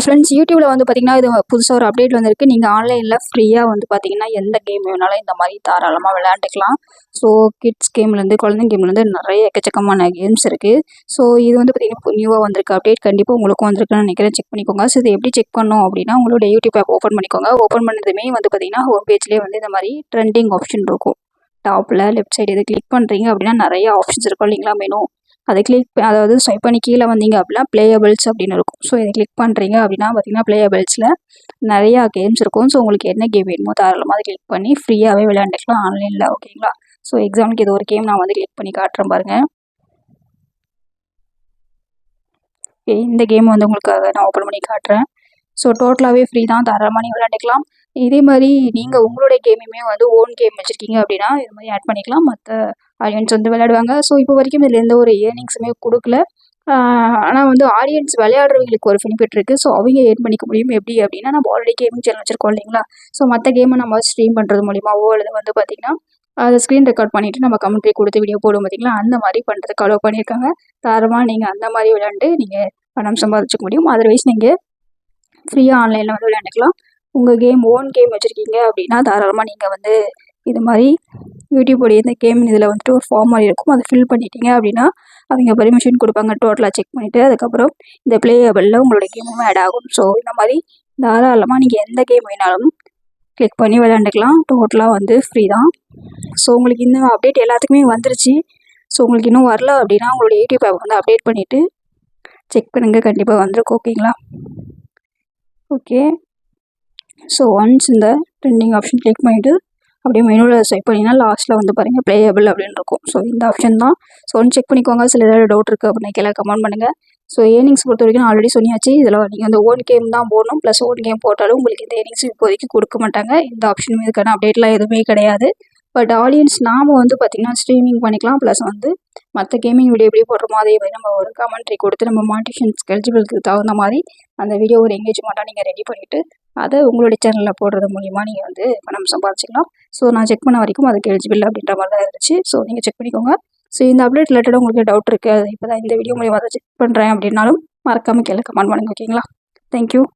Friends யூடியூப்ல வந்து பார்த்தீங்கன்னா, இது புதுசா ஒரு அப்டேட் வந்திருக்கு. நீங்க ஆன்லைன்ல ஃப்ரீயா வந்து பார்த்தீங்கன்னா, எந்த கேம் வேணாலும் இந்த மாரி தாராளமா விளையாண்டுக்கலாம். ஸோ கிட்ஸ் கேம்லேருந்து, குழந்தைங்க கேம்லேருந்து நெறைய எக்கச்சக்கமான கேம்ஸ் இருக்கு. ஸோ இது வந்து பார்த்தீங்கன்னா, இப்போ நியூவா வந்திருக்க அப்டேட். கண்டிப்பா உங்களுக்கும் வந்திருக்குன்னு நினைக்கிறேன். செக் பண்ணிக்கோங்க. ஸோ இத எப்படி செக் பண்ணணும் அப்படின்னா, உங்களோட யூடியூப் ஆப் ஓப்பன் பண்ணிக்கோங்க. ஓப்பன் பண்ணதுமே வந்து பார்த்தீங்கன்னா, ஹோம் பேஜ்லயே வந்து இந்த மாரி ட்ரெண்டிங் ஆப்ஷன் இருக்கும். டாப்ல லெஃப்ட் சைடு இத கிளிக் பண்றீங்க அப்படின்னா, நெறைய ஆப்ஷன்ஸ் இருக்கும் இல்லைங்களா மெனு. அதை அதாவது ஸ்வைப் பண்ணி கீழே வந்தீங்க அப்படின்னா பிளேயபிள்ஸ் அப்படின்னு இருக்கும். ஸோ இதை கிளிக் பண்ணுறீங்க அப்படின்னா பார்த்தீங்கன்னா பிளேயபிள்ஸில் நிறையா கேம்ஸ் இருக்கும். ஸோ உங்களுக்கு என்ன கேம் வேணுமோ தாராளமாக அதை கிளிக் பண்ணி ஃப்ரீயாகவே விளையாண்டுக்கலாம் ஆன்லைனில். ஓகேங்களா? ஸோ எக்ஸாம்பிளுக்கு இது ஒரு கேம் நான் வந்து கிளிக் பண்ணி காட்டுறேன் பாருங்கள். இந்த கேம் வந்து உங்களுக்காக நான் ஓப்பன் பண்ணி காட்டுறேன். ஸோ டோட்டலாகவே ஃப்ரீ தான், தாராளமாக நீங்கள் விளையாண்டுக்கலாம். இதே மாதிரி நீங்கள் உங்களுடைய கேமையுமே வந்து ஓன் கேம் வச்சுருக்கீங்க அப்படின்னா இது மாதிரி ஆட் பண்ணிக்கலாம். மற்ற ஆடியன்ஸ் வந்து விளையாடுவாங்க. ஸோ இப்போ வரைக்கும் இதில் எந்த ஒரு ஏர்னிங்ஸுமே கொடுக்கல. ஆனால் வந்து ஆடியன்ஸ் விளையாடுறவங்களுக்கு ஒரு பெனிஃபிட் இருக்குது. ஸோ அவங்க ஏர்ன் பண்ணிக்க முடியும். எப்படி அப்படின்னா, நம்ம ஆல்ரெடி கேமிங் சேனல் வச்சுருக்கோம் இல்லைங்களா? ஸோ மற்ற கேமை நம்ம ஸ்ட்ரீம் பண்ணுறது மூலியமாவோ அல்லது வந்து பார்த்திங்கன்னா அதை ஸ்க்ரீன் ரெக்கார்ட் பண்ணிவிட்டு நம்ம கமெண்ட்ரி கொடுத்து வீடியோ போடும் பார்த்திங்களா, அந்த மாதிரி பண்ணுறதுக்கு அலோவ் பண்ணியிருக்காங்க. தாராளமாக நீங்கள் அந்த மாதிரி விளையாண்டு நீங்கள் பணம் சம்பாதிச்சிக்க முடியும். அதர்வைஸ் நீங்கள் ஃப்ரீயாக ஆன்லைனில் வந்து விளையாண்டுக்கலாம். உங்கள் கேம் ஓன் கேம் வச்சுருக்கீங்க அப்படின்னா தாராளமாக நீங்கள் வந்து இது மாதிரி யூடியூபோடைய இந்த கேம் இதில் வந்துட்டு ஒரு ஃபார்ம் மாதிரி இருக்கும். அதை ஃபில் பண்ணிட்டீங்க அப்படின்னா அவங்க பர்மிஷன் கொடுப்பாங்க. டோட்டலாக செக் பண்ணிவிட்டு அதுக்கப்புறம் இந்த பிளேயபிளில் உங்களோட கேமும் ஆட் ஆகும். ஸோ இந்த மாதிரி தாராளமாக நீங்கள் எந்த கேம் வேணாலும் கிளிக் பண்ணி விளையாண்டுக்கலாம். டோட்டலாக வந்து ஃப்ரீ தான். ஸோ உங்களுக்கு இந்த அப்டேட் எல்லாத்துக்குமே வந்துருச்சு. ஸோ உங்களுக்கு இன்னும் வரல அப்படின்னா உங்களோட யூடியூப் ஆப் வந்து அப்டேட் பண்ணிவிட்டு செக் பண்ணுங்கள். கண்டிப்பாக வந்திருக்கும். ஓகேங்களா? ஓகே. ஸோ ஒன்ஸ் இந்த ட்ரெண்டிங் ஆப்ஷன் கிளிக் பண்ணிவிட்டு அப்படியே மெனுவில் ஸ்வைப் பண்ணிங்கன்னா லாஸ்ட்டில் வந்து பாருங்கள் பிளேயபிள் அப்படின்னு இருக்கும். ஸோ இந்த ஆப்ஷன் தான். ஸோ ஒன்று செக் பண்ணிக்கோங்க. சில ஏதாவது டவுட் இருக்குது அப்படின்னா கீழே கமெண்ட் பண்ணுங்கள். ஸோ ஏர்னிங்ஸ் பொறுத்த வரைக்கும் நான் ஆல்ரெடி சொன்னியாச்சு. இதில் நீங்கள் வந்து ஓன் கேம் தான் போடணும். ப்ளஸ் ஓன் கேம் போட்டாலும் உங்களுக்கு இந்த ஏர்னிங்ஸ் இப்போதைக்கு கொடுக்க மாட்டாங்க. இந்த ஆப்ஷனும் இதுக்கான அப்டேட்லாம் எதுவுமே கிடையாது. பட் ஆடியன்ஸ் நாம் வந்து பார்த்திங்கன்னா ஸ்ட்ரீமிங் பண்ணிக்கலாம். ப்ளஸ் வந்து மற்ற கேமிங் வீடியோ எப்படி போடுறோமோ அதே மாதிரி நம்ம ஒரு கமெண்ட்ரி கொடுத்து நம்ம மானிட்டேஷன்ஸ்க்கு எலிஜிபிளுக்கு தகுந்த மாதிரி அந்த வீடியோ ஒரு எங்கேஜ்மெண்ட்டாக நீங்கள் ரெடி பண்ணிவிட்டு அதை உங்களுடைய சேனலில் போடுறது மூலிமா நீங்கள் வந்து பணம் சம்பாதிச்சிக்கலாம். ஸோ நான் செக் பண்ண வரைக்கும் அதுக்கு எலிஜிபிள் அப்படின்ற மாதிரி தான் இருந்துச்சு. ஸோ நீங்கள் செக் பண்ணிக்கோங்க. ஸோ இந்த அப்டேட் ரிலேட்டடாக உங்களுக்கு டவுட் இருக்குது, அது இப்போ தான் இந்த வீடியோ மூலியமாக அதை செக் பண்ணுறேன் அப்படின்னாலும் மறக்காமல் கீழே கமெண்ட் பண்ணுங்கள். ஓகேங்களா? தேங்க்யூ.